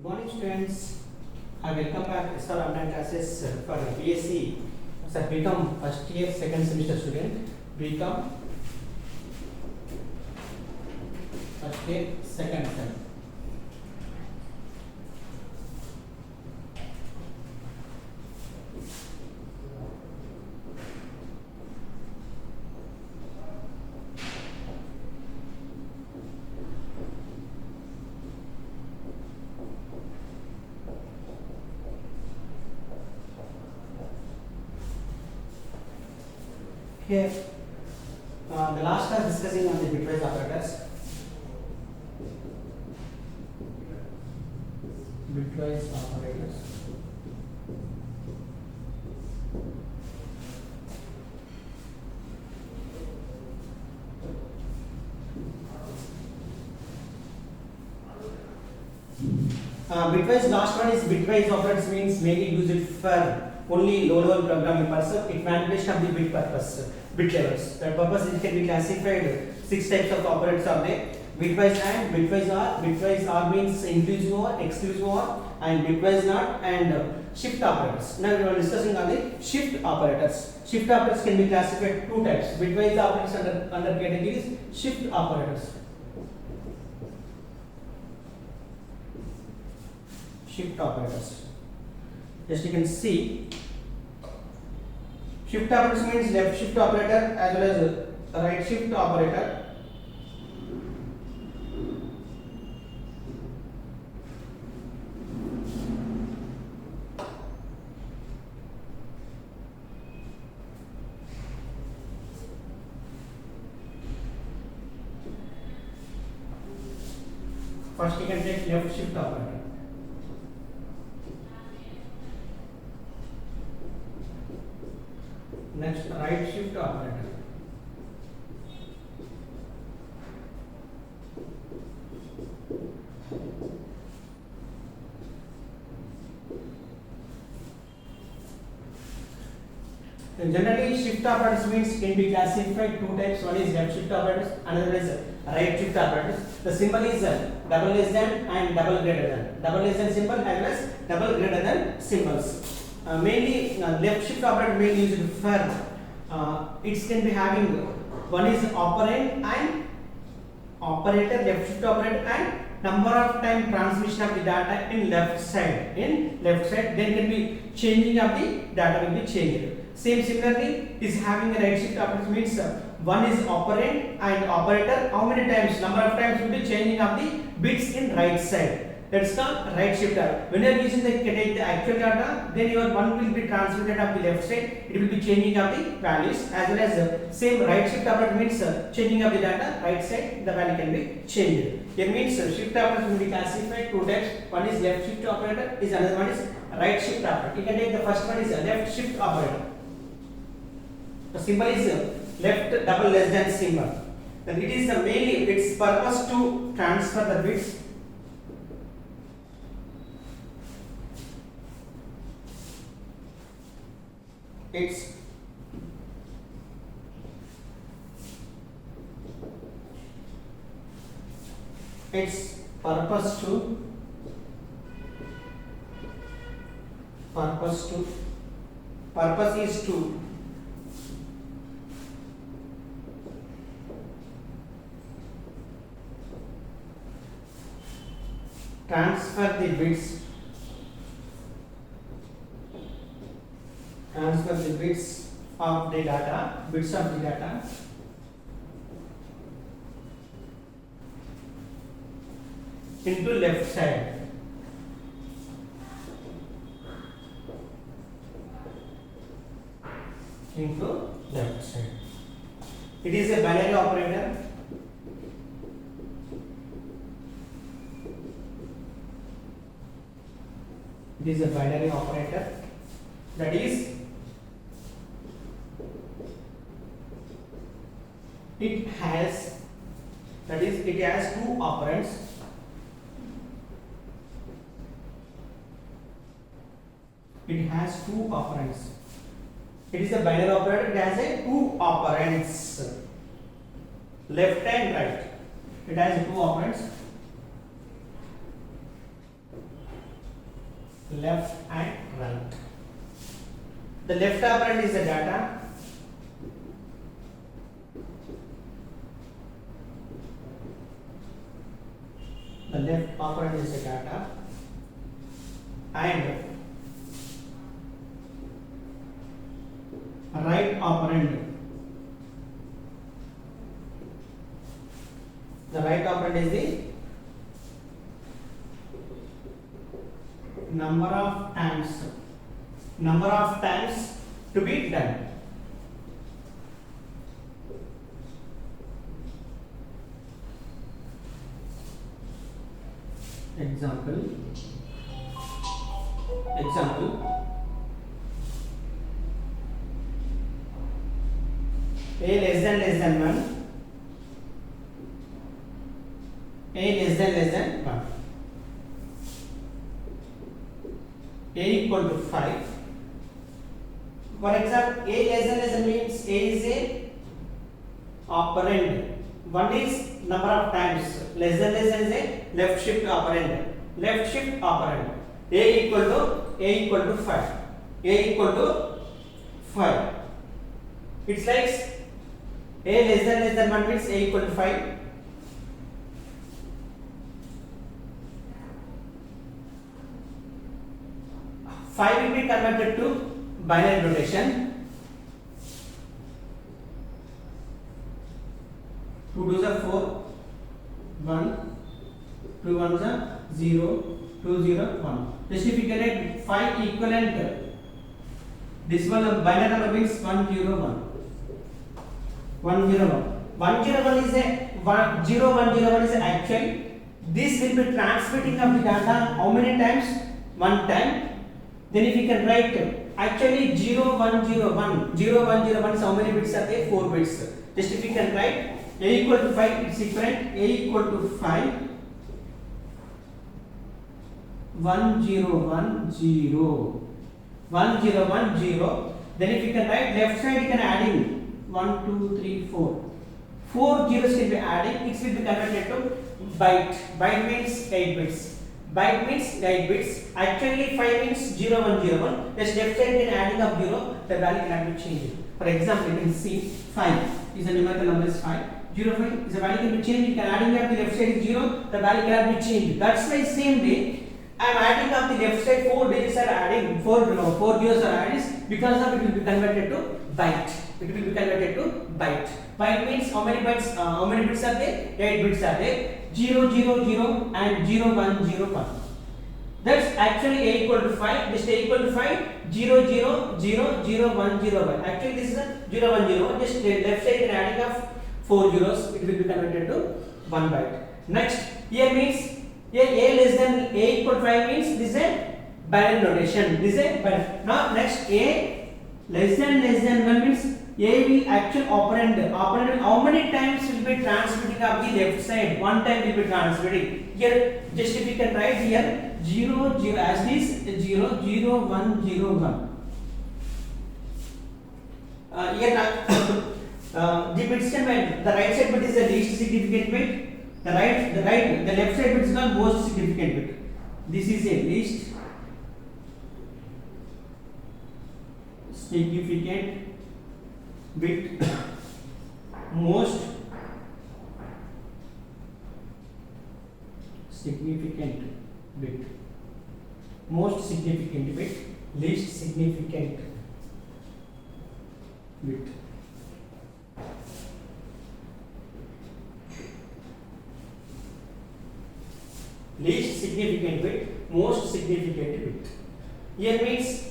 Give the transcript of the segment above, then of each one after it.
Morning students, I welcome back to our online classes for BSc. So become first year second semester student. Become first year second sem. Here, the last class discussing on the bitwise operators. Bitwise operators. Bitwise last one is bitwise operators means mainly used for only low level programming purpose. It manipulation of the bit purpose, bit levels. That purpose it can be classified 6 types of operators are there. Bitwise AND, bitwise OR. Bitwise OR means inclusive OR, exclusive OR, and bitwise NOT and shift operators. Now we are discussing on the shift operators. Shift operators can be classified 2 types. Bitwise operators under categories shift operators. Shift operators. Just you can see shift operators means left shift operator as well as right shift operator. First you can take left shift operator. Next, right shift operator. Generally, shift operators means can be classified 2 types. One is left shift operators, another is right shift operators. The symbol is double less than and double greater than. Double less than symbol as well as double greater than symbols. Mainly left shift operator mainly used for it can be having one is operand and operator, left shift operator, and number of time transmission of the data in left side. Then can be changing of the data will be changed. Similarly is having a right shift operator means one is operand and operator. How many times? Number of times will be changing of the bits in right side. That's called right shifter. When you are using the actual data, then your one will be transmitted of the left side. It will be changing of the values as well as same right shift operator means changing of the data right side. The value can be changed. It means shift operators will be classified 2 types. One is left shift operator. Is another one is right shift operator. You can take the first one is a left shift operator. The symbol is left double less than symbol. Then it is mainly its purpose to transfer the bits. Its purpose is to transfer the bits of the data into left side. It is a binary operator. It is a binary operator. That is, it has 2 operands. It has 2 operands. It is a binary operator. It has a 2 operands, left and right. It has 2 operands. left and right. The left operand is the data. The left operand is the data, and right operand. The right operand is the number of times to be done. Example a less than 1, a less than 1, a equal to 5. For example, a less than means a is a operand. 1 is number of times, less than is a left shift operand. A equal to 5. It's like a less than 1 means a equal to 5. 5 will be converted to binary notation. 2 2s are 4, 1, 2 1s are 0, 2 0 1. Just if you get 5 equivalent, this one binary number means 1 0 1. 1 0 1. 1 0 1 is a 0 1 0 1 is actual. This will be transmitting of the data how many times? One time. Then if you can write actually 0 1 0 1 is how many bits are there? 4 bits. Just if you can write a equal to 5, it's equivalent a equal to 5 1 0 1 0 1 0 1 0. Then if you can write left side, you can add in 1 2 3 4. 4 zeros can be adding. It will be converted to byte. Byte means 8 bits. Byte means 8 bits. Actually 5 means 0 1 0 1. Just left side can adding up 0. The value cannot be changed. For example, you can see 5 is a numerical number is 5. 0 5 is a value can be changed. You can adding up the left side is 0. The value cannot be changed. That's why same way I am adding up the left side. 4 digits are adding. 4 zeros are added. Because of it will be converted to byte. It will be converted to byte. Byte means how many bytes? How many bits are there? 8 bits are there. 0 0 0 and 0 1 0 1. That's actually a equal to 5. Just a equal to 5. 0 0 0 0 1 0 1. Actually this is a 0 1 0 1. Just left side and adding up 4 zeros. It will be converted to 1 byte. Next here means a less than a equal to 5 means this is a binary notation. This is a binary. Now next a less than 1 means a will actual operand how many times will be transmitting of the left side? One time will be transmitting. Here just if you can write here 0 0 as this 0 0 1 0 1. Here the bits can be the right side bit is the least significant bit. The left side bit is the most significant bit. This is a least significant bit, most significant bit, least significant bit. Least significant bit, most significant bit. Here means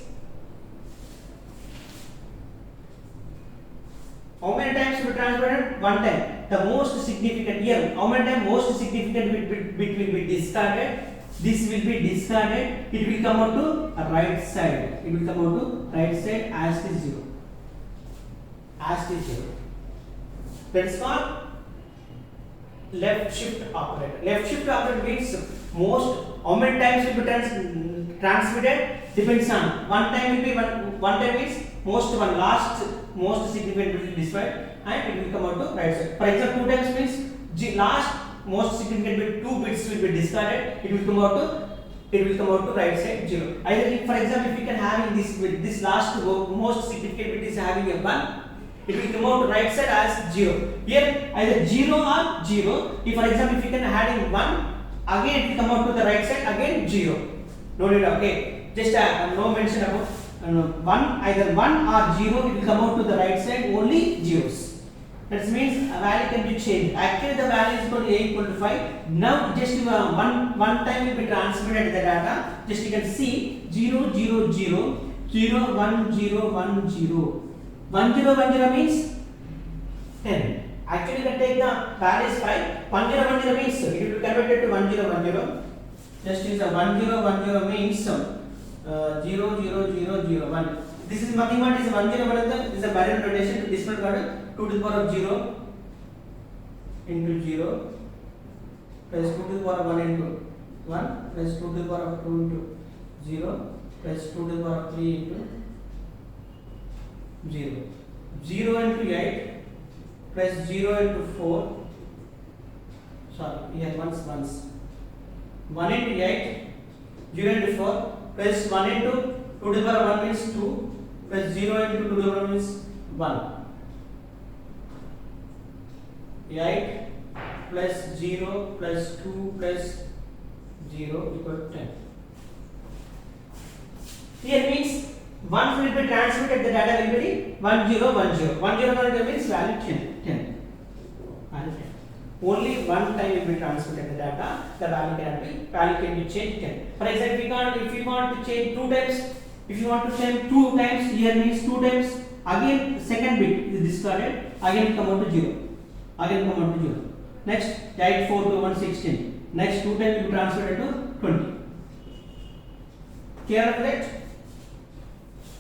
how many times will be transmitted? One time. The most significant here. How many times most significant bit will be discarded? This will be discarded. It will come out to right side. It will come out to right side as it is 0. That is called left shift operator. Left shift operator means most how many times will be transmitted depends on one time will be one time means most significant will be displayed and it will come out to right side. For example, 2 times means last most significant bit 2 bits will be discarded. It will come out to it will come out to right side 0. Either if, for example, if we can have in this bit, this last row, most significant bit is having a 1, it will come out to right side as 0. Here either 0 or 0. If for example if you can add in 1, again it will come out to the right side again 0. Note it, okay. Just no mention about 1, either 1 or 0, it will come out to the right side only zeros. That means a value can be changed. Actually the value is equal to a equal to 5. Now just one time will be transmitted the data. Just you can see 0 0 0 0 1 0 1 0. 1 0 1 0 means 10. Actually you can take the value is 5. 1 0 1 0 means it will be converted to 1 0 1 0. Just use a 1 0 1 0 means 0 0 0 0 1. This is nothing but is 1 0 1 this is a binary notation. This one got 2 to the power of 0 into 0 plus 2 to the power of 1 into 1 plus 2 to the power of 2 into 0 plus 2 to the power of 3 into 0. 0 into 8 plus 0 into 4. Sorry, here once 1 into 8, 0 into 4 plus 1 into 2 to the power of 1 means 2 plus 0 into 2 to the power of 1 means 1. 8 plus 0 plus 2 plus 0 equal to 10. Here means 1 will be transmitted, the data will be 1 0 1 0. 1 0 1 0 means value 10. Value 10. Only one time will be transmitted the data, the value can be changed 10. For example, if you want to change 2 times, if you want to change 2 times, here means 2 times, again second bit is discarded, again come out to 0. Again come out to 0. Next 8 4 to 116. Next 2 times will be transferred to 20. Clear of that?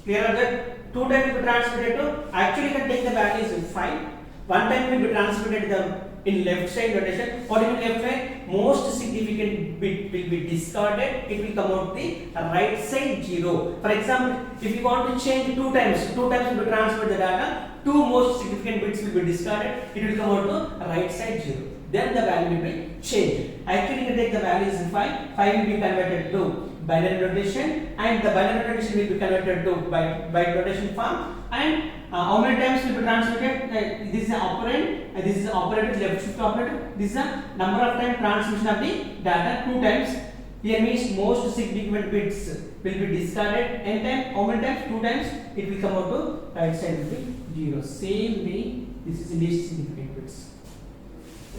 Clear of that? 2 times will be transmitted to, actually you can take the values in 5. 1 time will be transmitted in left side notation. What in left side? Most significant bit will be discarded. It will come out the right side 0. For example, if you want to change 2 times will be transferred the data. 2 most significant bits will be discarded. It will come out to right side 0. Then the value will be changed. Actually, you can take the values in 5. 5 will be converted to binary notation, and the binary notation will be converted to byte notation form. And how many times will be transmitted? This is an operand, this is an operator, left shift operator. This is a number of time transmission of the data 2 times. Here means most significant bits will be discarded. N time, how many times? 2 times. It will come out to right side will be 0. Same way, this is least significant bits.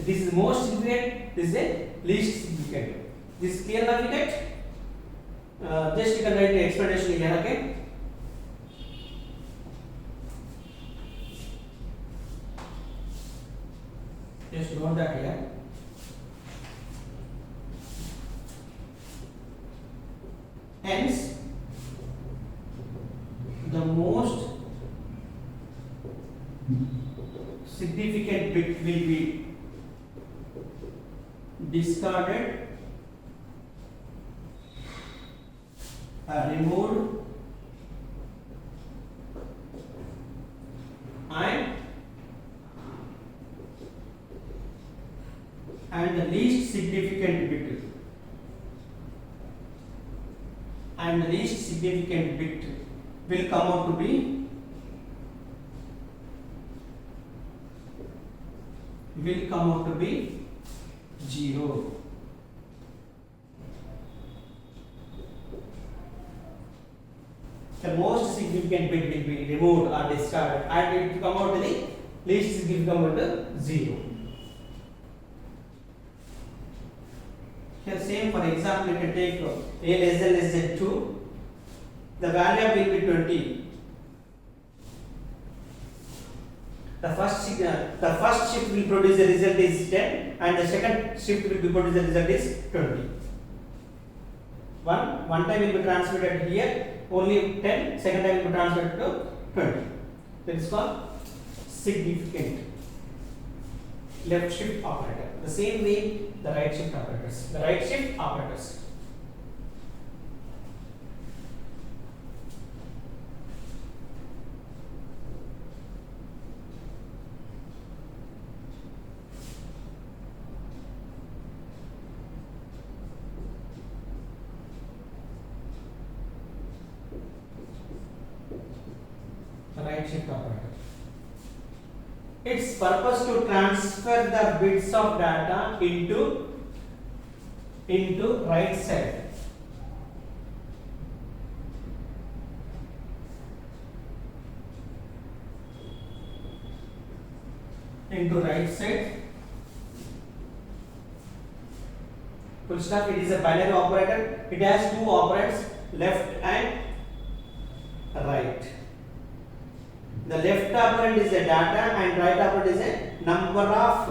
This is most significant. This is a least significant. This is clear enough with it? Just you can write the explanation here. Okay. Just note that here. Hence, the most significant bit will be discarded, removed, and the least significant bit will come out to be 0. The most significant bit will be removed or discarded, and it will come out to the least significant bit 0. Here same, for example, you can take a less than 2. The value will be 20. The first shift will produce the result is 10, and the second shift will be produce the result is 20. One time will be transmitted here only 10, second time will be transmitted to 20. That is called significant left shift operator. The same way the right shift operators. right shift operator. Its purpose to transfer the bits of data into right side. Into right side. Full stop. It is a binary operator. It has two operands, left and right. The left operand is a data and right operand is a number of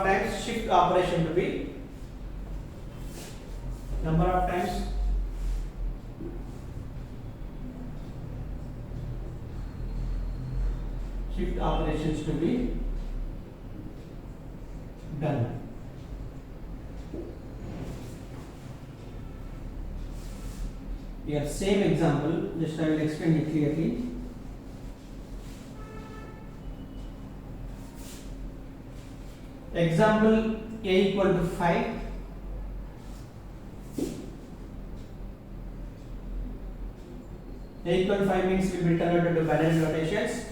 times shift operation to be number of times shift operations to be done. Here same example, just I will explain it clearly. Example A equal to 5. A equal to 5 means we will turn it into binary notations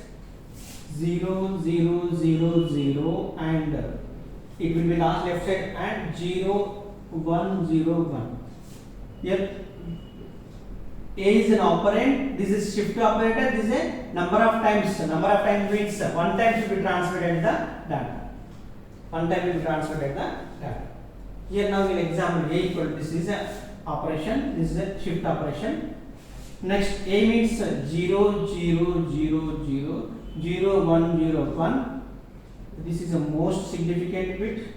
0 0 0 0 and it will be last left side and 0 1 0 1. Here A is an operand, this is shift operator, this is a number of times means one time should be transmitted the data. One time will be transmitted the data. Here now in example A equal to this is a operation, this is a shift operation. Next A means 0 0 0 0 0 1 0 1. This is the most significant bit.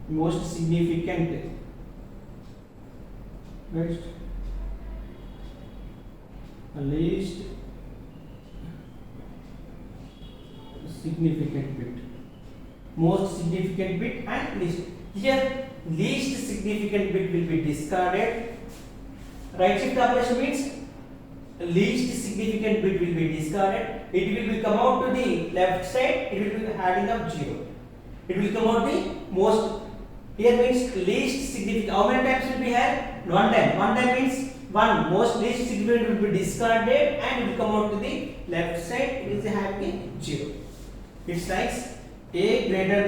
Most significant. Next, least significant bit. Most significant bit and least. Here, least significant bit will be discarded. Right shift operation means least significant bit will be discarded. It will be come out to the left side. It will be adding up 0. It will come out the most. Here means least significant. How many times will be had? One time. One time means one. Most least significant will be discarded and it will come out to the left side. It is having 0. It's like A greater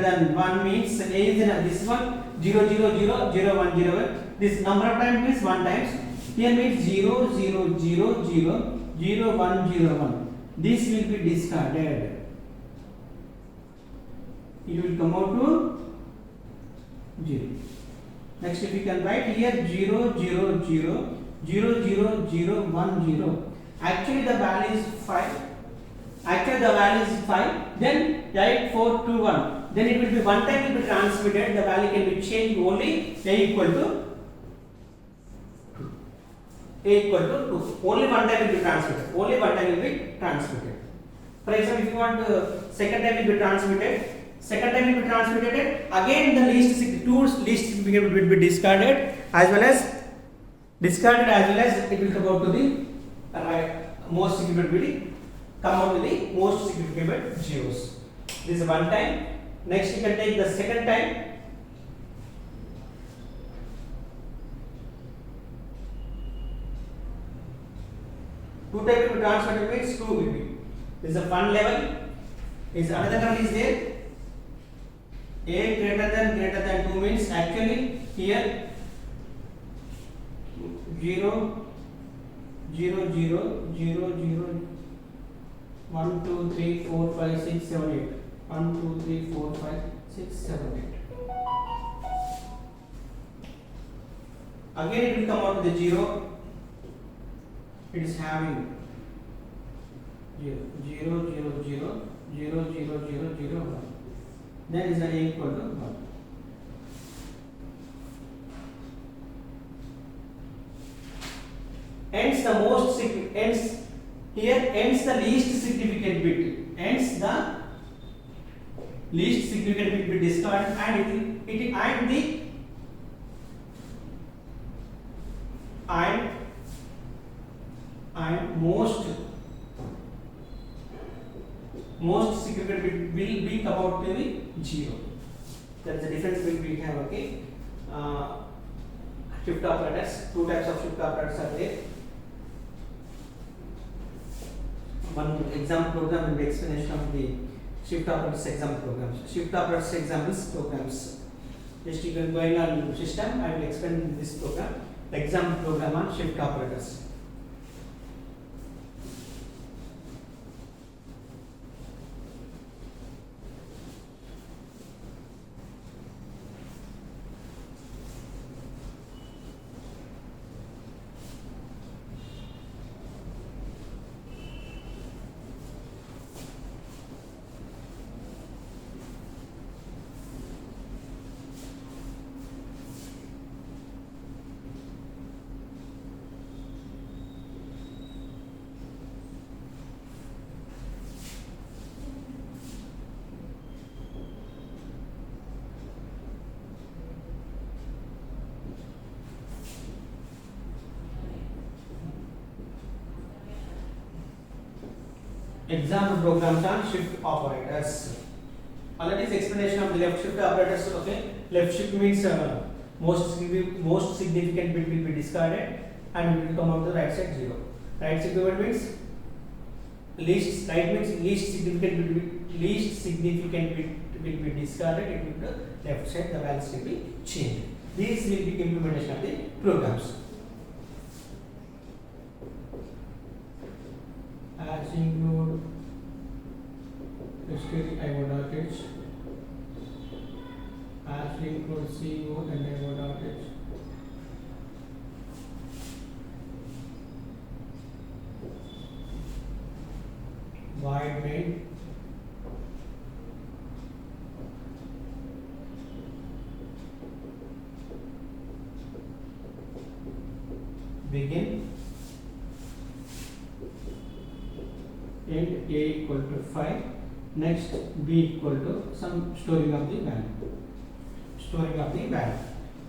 than 1 means A is in this one 0 0 0 0 1 0 1. This number of times means 1 times. Here means 0 0 0 0 0 1 0 1. This will be discarded. It will come out to 0. Next, if you can write here 0 0 0 0 0 0 1 0. Actually the value is 5. Then 8 4 2 1. Then it will be one time will be transmitted. The value can be changed only A equal to 2. Only one time will be transmitted. For example, if you want second time will be transmitted. Again the least significant will be discarded as well as it will come out to the right most significant will come out to the most significant zeros. This is one time. Next you can take the second time. Two time will be transmitted means 2 will be. This is a one level. Is another one is there. A greater than 2 means actually here 0 0 0 0 0 1 2 3 4 5 6 7 8 1 2 3 4 5 6 7 8. Again it will come out to the 0. It is having 0 0 0 0 0 0 0 0 0 1. Then is A equal to 1. Ends the least significant bit. Ends the least significant bit will be discarded and most significant bit will be come out to the 0. There is a difference between we have, okay, shift operators. Two types of shift operators are there. One exam program will be explanation of the shift operators exam programs. Shift operators examples programs. Just you can go in on system. I will explain this program. Exam program on shift operators. Example programs on shift operators. Already is explanation of the left shift operators. Okay, left shift means most significant bit will be discarded and will come out the right side 0. Right significant means least. Right means least significant bit will be discarded. It will be the left side. The values will be changed. These will be implementation of the programs. As include STD IO.h, as include CO and IO.h, void main, begin, and a equal to 5. Next b equal to some storing of the value.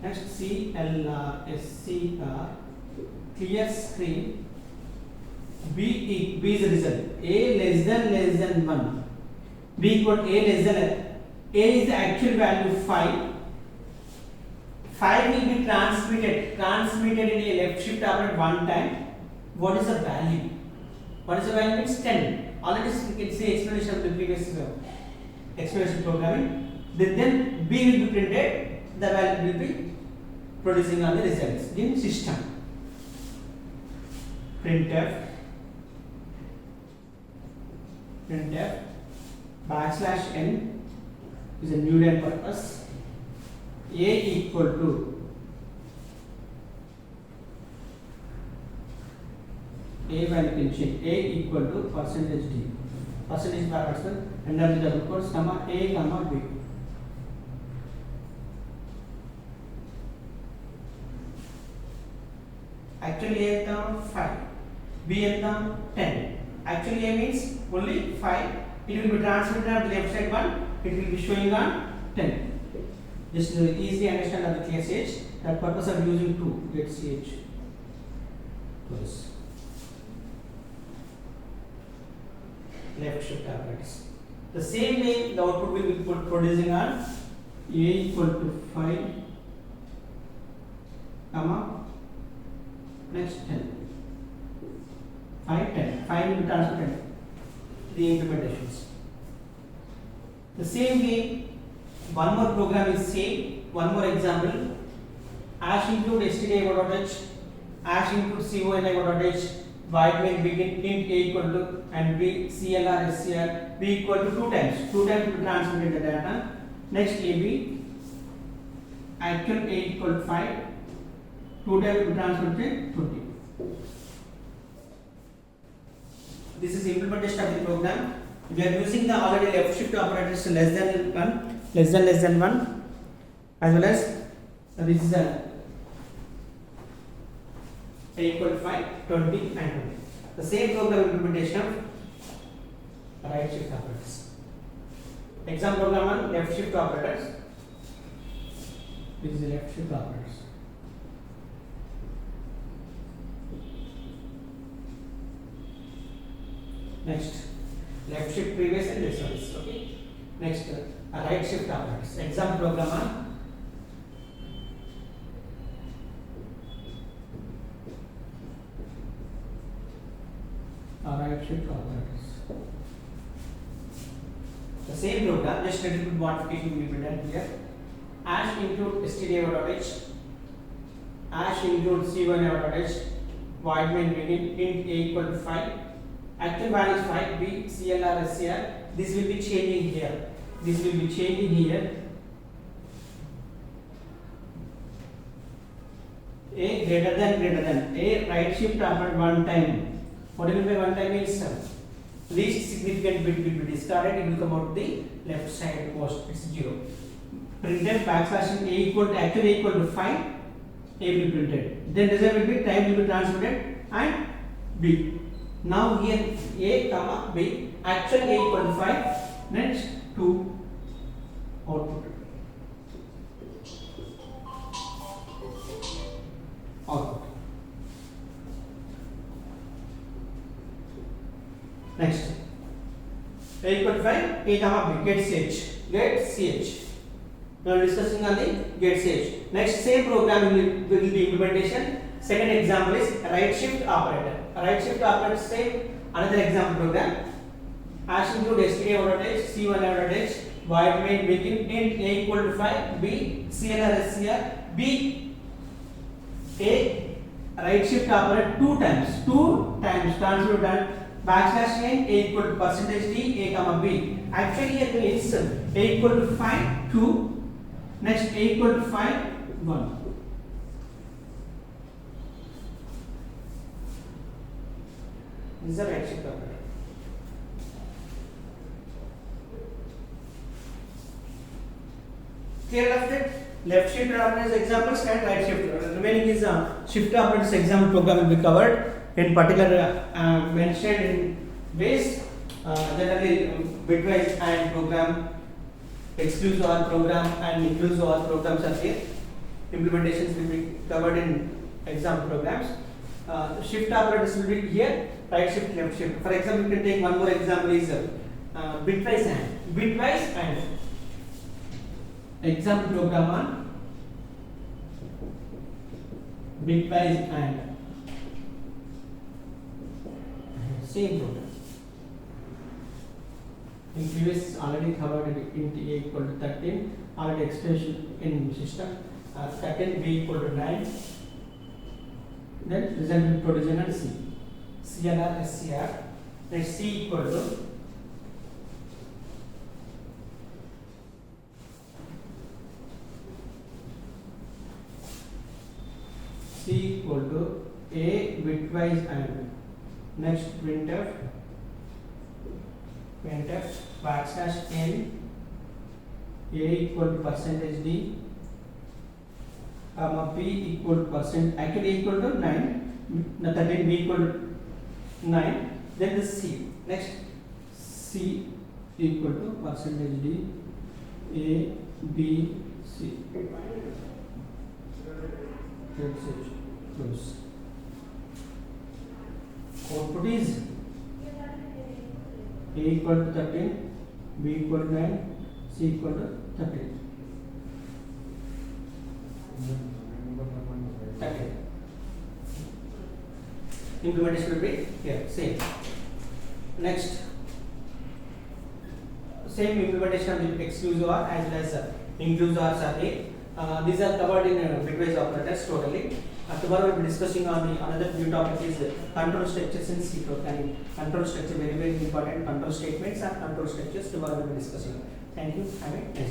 Next CLR SCR clear screen. B is the result. A less than 1. B equal to a less than a is the actual value 5. 5 will be transmitted in a left shift operator one time. What is the value? What is the value? Means 10. Already you can see explanation of the previous explanation programming. Then B will be printed. The value will be producing all the results in system. Printf \n is a new line purpose. A equal to A value can change. A equal to percentage D. Percentage brackets and then the double quotes comma A comma B. Actually A term 5. B and term 10. Actually A means only 5. It will be transmitted on the left side 1. It will be showing on 10. Just easily understand on the clear CH. That purpose of using 2. Get CH. Close. Left shift operators. The same way the output will be producing on A equal to 5 comma next 10. 5 10. 5 will be transmitted the implementations. The same way one more program is same. One more example. Ash include stdio.h, ash include co.h, void main begin int a equal to and b clr scr b equal to 2 times. 2 times to transmit the data. Next ab actual a equal to 5. 2 times to transmit 20. This is implementation of the program. We are using the already left shift operators less than 1 as well as this is a equal to 5, 20 and 20. The same program implementation of right shift operators. Exam program on left shift operators. This is the left shift operators. Next, left shift previous and results. Okay. Next, right shift operators. Exam programmer. Right shift operators. The same program, just a little bit modification will be done here. Ash include std.h, ash include c1.h, void main begin int a equal to 5, actual value is 5, b clr scr. This will be changing here. This will be changing here. A greater than a right shift after one time. What do you mean by one time is least significant bit will be discarded. It will come out the left side most. It's 0. Printed backslash a equal to actually equal to 5. A will be printed. Then result will be time will be transmitted and b. Now here a comma b actual a equal to 5. Next to output. Output. Next, a equal to 5, a comma b, get ch, get ch. We are discussing on the get ch. Next, same program will be implementation. Second example is right shift operator. Right shift operator, same another example program. Hash include std.h, c1.h, void main begin int a equal to 5, b clr scr, b a right shift operator two times transfer done. Backslash n a equal to percentage d a comma b. Actually here means a equal to 5 2. Next a equal to 5 1. This is the right shift operator. Clear left it? Left shift operators examples and right shift. Remaining is shift operators example program will be covered. In particular, mentioned in ways generally bitwise and program, exclusive OR program and inclusive OR programs are here. Implementations will be covered in exam programs. Shift operators will be here, right shift, left shift. For example, you can take one more example is bitwise and. Bitwise and. Example program on bitwise and. Same program. In previous already covered int a equal to 13. Already expression in system. 13 b equal to 9. Then result will produce an c. CLR SCR. Then c equal to a bitwise and. Next printf backslash n a equal to percentage d comma b equal to percent actually equal to 9, the 13 b equal to 9, then the c. Next c equal to percentage d a b c. Close. Output is a equal to 13, b equal to 9, c equal to 13. 13. Implementation will be here, same. Next, same implementation with exclusive OR as well as inclusive ORs are here. These are covered in bitwise operators totally. Tomorrow we will be discussing on the another new topic is control structures in C programming. Control structure very important control statements and control structures. Tomorrow we will be discussing. Thank you. Have a nice day.